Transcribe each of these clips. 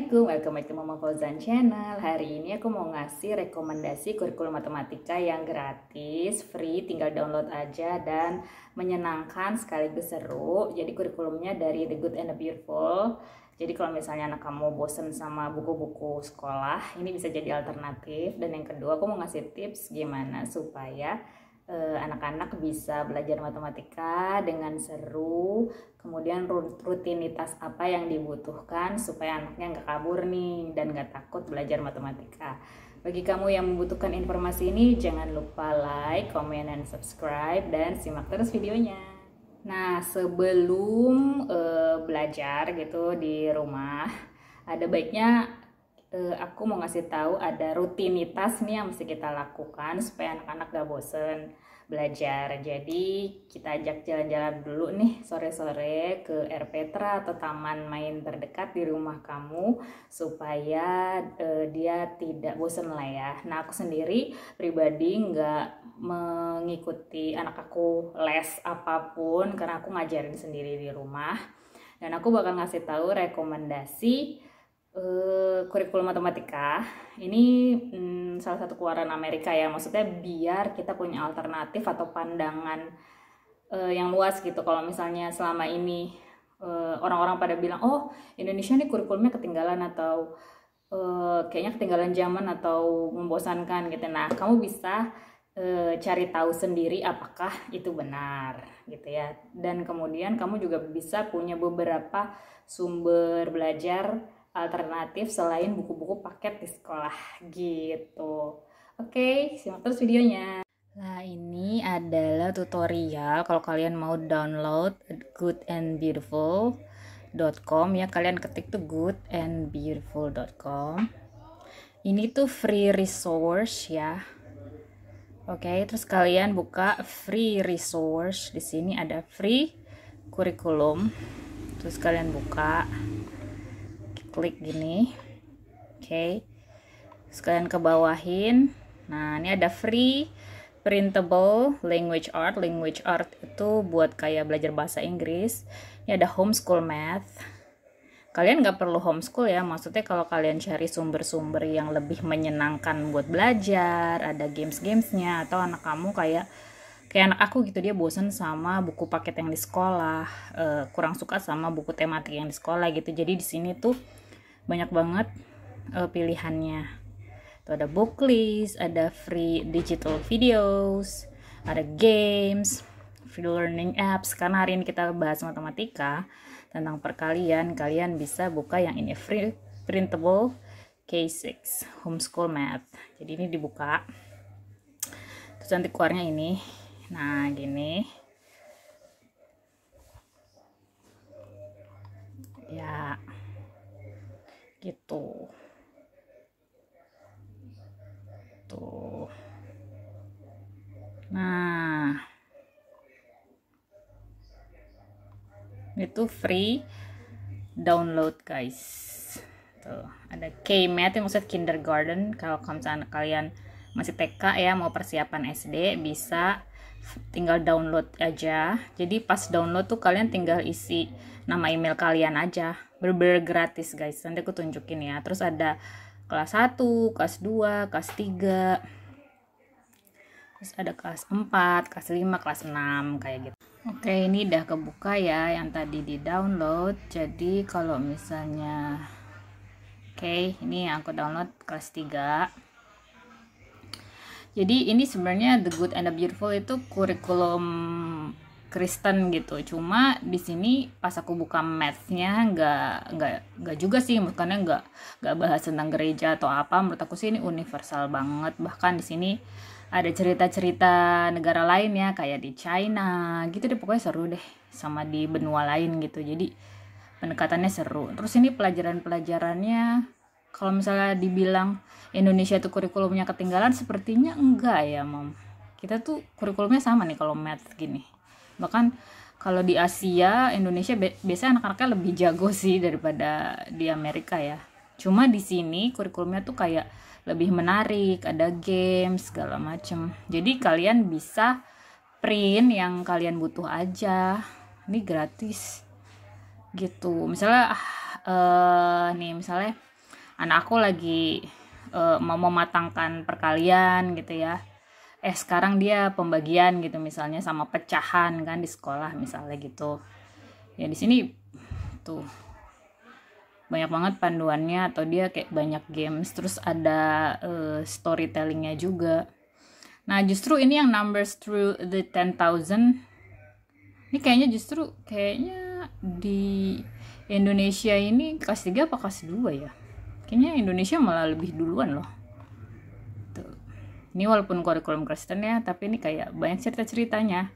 Assalamualaikum, welcome back to Mama Fauzan Channel. Hari ini aku mau ngasih rekomendasi kurikulum matematika yang gratis, free, tinggal download aja dan menyenangkan sekaligus seru. Jadi kurikulumnya dari The Good and the Beautiful. Jadi kalau misalnya anak kamu bosen sama buku-buku sekolah, ini bisa jadi alternatif. Dan yang kedua, aku mau ngasih tips gimana supaya anak-anak bisa belajar matematika dengan seru, kemudian rutinitas apa yang dibutuhkan supaya anaknya nggak kabur nih dan nggak takut belajar matematika. Bagi kamu yang membutuhkan informasi ini, jangan lupa like, comment, dan subscribe, dan simak terus videonya. Nah, sebelum belajar gitu di rumah, ada baiknya aku mau ngasih tahu ada rutinitas nih yang mesti kita lakukan supaya anak-anak gak bosen belajar. Jadi kita ajak jalan-jalan dulu nih sore-sore ke Air Petra atau taman main terdekat di rumah kamu supaya dia tidak bosen lah ya. Nah, aku sendiri pribadi nggak mengikuti anak aku les apapun karena aku ngajarin sendiri di rumah, dan aku bakal ngasih tahu rekomendasi kurikulum matematika ini salah satu keluaran Amerika ya, maksudnya biar kita punya alternatif atau pandangan yang luas gitu. Kalau misalnya selama ini orang-orang pada bilang, oh Indonesia nih kurikulumnya ketinggalan atau kayaknya ketinggalan zaman atau membosankan gitu. Nah, kamu bisa cari tahu sendiri apakah itu benar gitu ya. Dan kemudian kamu juga bisa punya beberapa sumber belajar alternatif selain buku-buku paket di sekolah gitu. Oke, simak terus videonya. Nah, ini adalah tutorial kalau kalian mau download goodandbeautiful.com ya, kalian ketik tuh goodandbeautiful.com. Ini tuh free resource ya. Oke, terus kalian buka free resource. Di sini ada free kurikulum. Terus kalian buka, klik gini. Oke. Terus kalian ke bawahin. Nah, ini ada free printable language art. Language art itu buat kayak belajar bahasa Inggris. Ini ada homeschool math. Kalian nggak perlu homeschool ya, maksudnya kalau kalian cari sumber-sumber yang lebih menyenangkan buat belajar, ada games-gamesnya, atau anak kamu kayak anak aku gitu, dia bosan sama buku paket yang di sekolah, kurang suka sama buku tematik yang di sekolah gitu. Jadi di sini tuh banyak banget pilihannya. Tuh ada book list, ada free digital videos, ada games, free learning apps. Karena hari ini kita bahas matematika tentang perkalian, kalian bisa buka yang ini, free printable K6 homeschool math. Jadi ini dibuka, terus nanti keluarnya ini. Nah, gini ya, gitu tuh. Nah, itu free download guys. Tuh ada K-Math yang maksud kindergarten. Kalau misalnya kalian masih TK ya, mau persiapan SD, bisa tinggal download aja. Jadi pas download tuh kalian tinggal isi nama email kalian aja, bener-bener gratis guys. Nanti aku tunjukin ya. Terus ada kelas 1, kelas 2, kelas 3, terus ada kelas 4, kelas 5, kelas 6 kayak gitu. Oke, ini udah kebuka ya yang tadi di download. Jadi kalau misalnya ini yang aku download kelas 3. Jadi ini sebenarnya The Good and the Beautiful itu kurikulum Kristen gitu. Cuma di sini pas aku buka mathnya nggak juga sih, makanya nggak bahas tentang gereja atau apa. Menurut aku sih ini universal banget. Bahkan di sini ada cerita-cerita negara lain ya, kayak di China gitu deh. Pokoknya seru deh, sama di benua lain gitu. Jadi pendekatannya seru. Terus ini pelajaran-pelajarannya, kalau misalnya dibilang Indonesia tuh kurikulumnya ketinggalan, sepertinya enggak ya, Mom. Kita tuh kurikulumnya sama nih kalau math gini. Bahkan kalau di Asia, Indonesia biasanya anak-anaknya lebih jago sih daripada di Amerika ya. Cuma di sini kurikulumnya tuh kayak lebih menarik, ada games segala macem. Jadi kalian bisa print yang kalian butuh aja. Ini gratis gitu. Misalnya nih misalnya anak aku lagi mau mematangkan perkalian gitu ya. Sekarang dia pembagian gitu misalnya sama pecahan kan di sekolah misalnya gitu. Ya di sini tuh banyak banget panduannya, atau dia kayak banyak games, terus ada storytellingnya juga. Nah justru ini yang Numbers Through the 10,000 ini kayaknya di Indonesia ini kelas 3 apa kelas 2 ya, kayaknya Indonesia malah lebih duluan loh tuh. Ini walaupun kurikulum Kristen ya, tapi ini kayak banyak cerita-ceritanya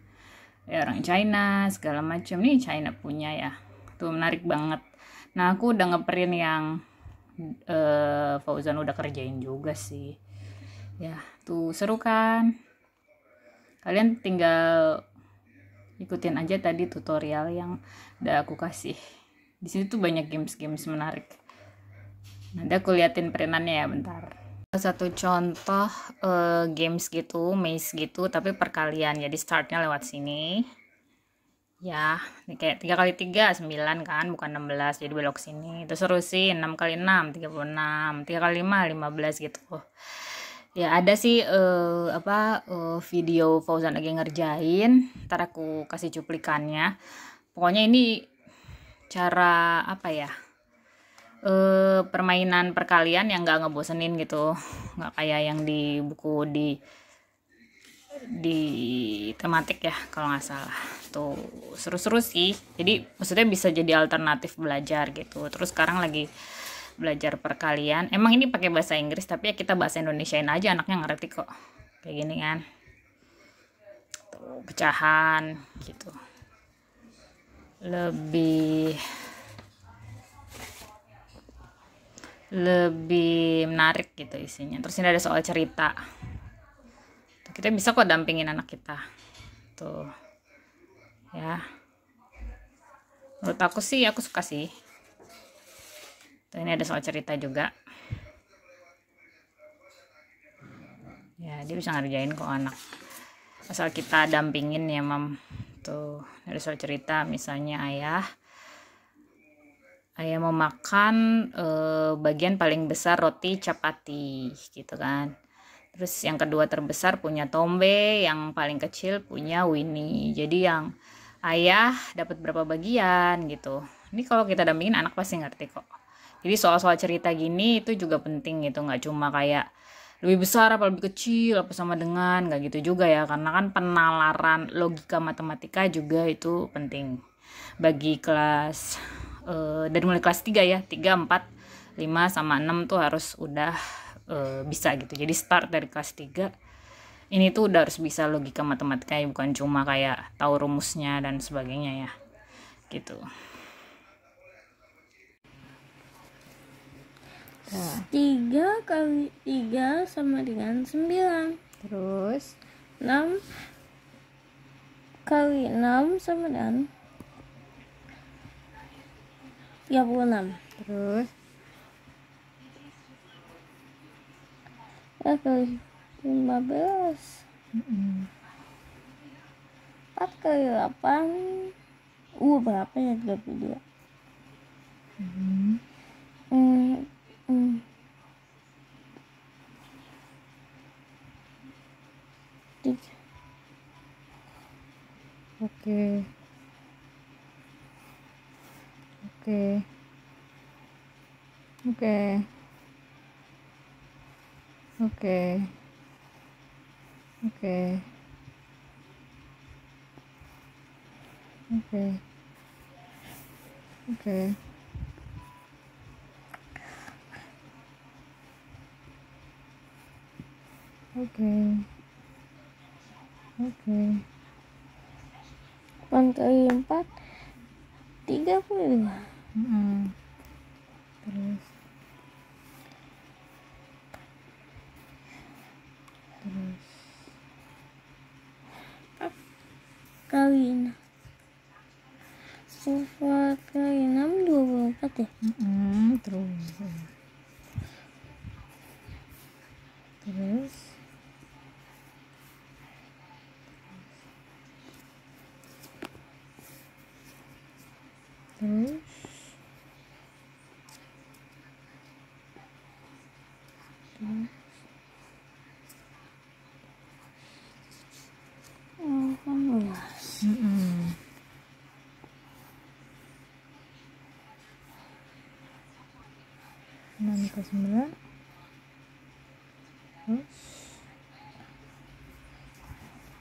ya, orang China segala macam. Nih China punya ya, tuh menarik banget. Nah aku udah ngeprint yang Fauzan udah kerjain juga sih ya, tuh seru kan. Kalian tinggal ikutin aja tadi tutorial yang udah aku kasih. Di sini tuh banyak games-games menarik. Nanti aku liatin perintannya ya bentar. Satu contoh games gitu, maze gitu, tapi perkalian. Jadi startnya lewat sini. Ya, ini kayak 3 kali 3 9 kan, bukan 16. Jadi belok sini. Terus terusin 6 kali 6 36, 3 kali 5 15 gitu. Ya ada sih video Fauzan lagi ngerjain, ntar aku kasih cuplikannya. Pokoknya ini cara apa ya, permainan perkalian yang nggak ngebosenin gitu, nggak kayak yang di buku di tematik ya kalau nggak salah. Tuh seru-seru sih, jadi maksudnya bisa jadi alternatif belajar gitu. Terus sekarang lagi belajar perkalian, emang ini pakai bahasa Inggris tapi ya kita bahasa Indonesiain aja, anaknya ngerti kok. Kayak gini kan, tuh pecahan gitu, lebih menarik gitu isinya. Terus ini ada soal cerita, kita bisa kok dampingin anak kita tuh ya. Menurut aku sih, aku suka sih. Tuh, ini ada soal cerita juga ya, dia bisa ngerjain kok anak, asal kita dampingin ya mam. Tuh ada soal cerita, misalnya ayah mau makan bagian paling besar roti chapati gitu kan. Terus yang kedua terbesar punya Tombe, yang paling kecil punya Winnie. Jadi yang ayah dapat berapa bagian gitu. Ini kalau kita dampingin anak pasti ngerti kok. Jadi soal-soal cerita gini itu juga penting gitu, nggak cuma kayak lebih besar apa lebih kecil apa sama dengan, nggak gitu juga ya. Karena kan penalaran logika matematika juga itu penting bagi kelas dari mulai kelas 3 ya, 3, 4, 5 sama 6 tuh harus udah bisa gitu. Jadi start dari kelas 3 ini tuh udah harus bisa logika matematika ya, bukan cuma kayak tahu rumusnya dan sebagainya ya gitu. 3 kali 3 sama dengan 9. Terus 6 kali 6 sama dengan 36. terus 3 kali 15. 4 kali 8. Berapa ya? 32. Oke. Oke. 8 kali 4 32. Terus Kali 4 kali 6 24 ya. terus Sampai 9.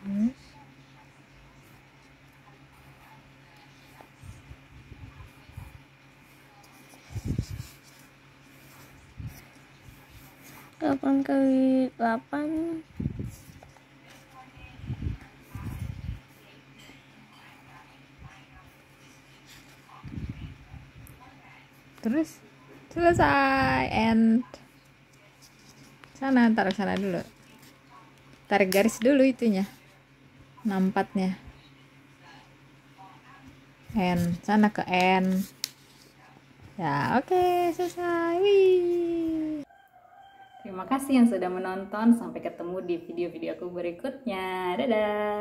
Terus. Delapan kali 8. Terus selesai. And sana, taruh sana dulu. Tarik garis dulu itunya. 64-nya. N, sana ke N. Ya, oke, selesai. Wih. Terima kasih yang sudah menonton. Sampai ketemu di video-video aku berikutnya. Dadah.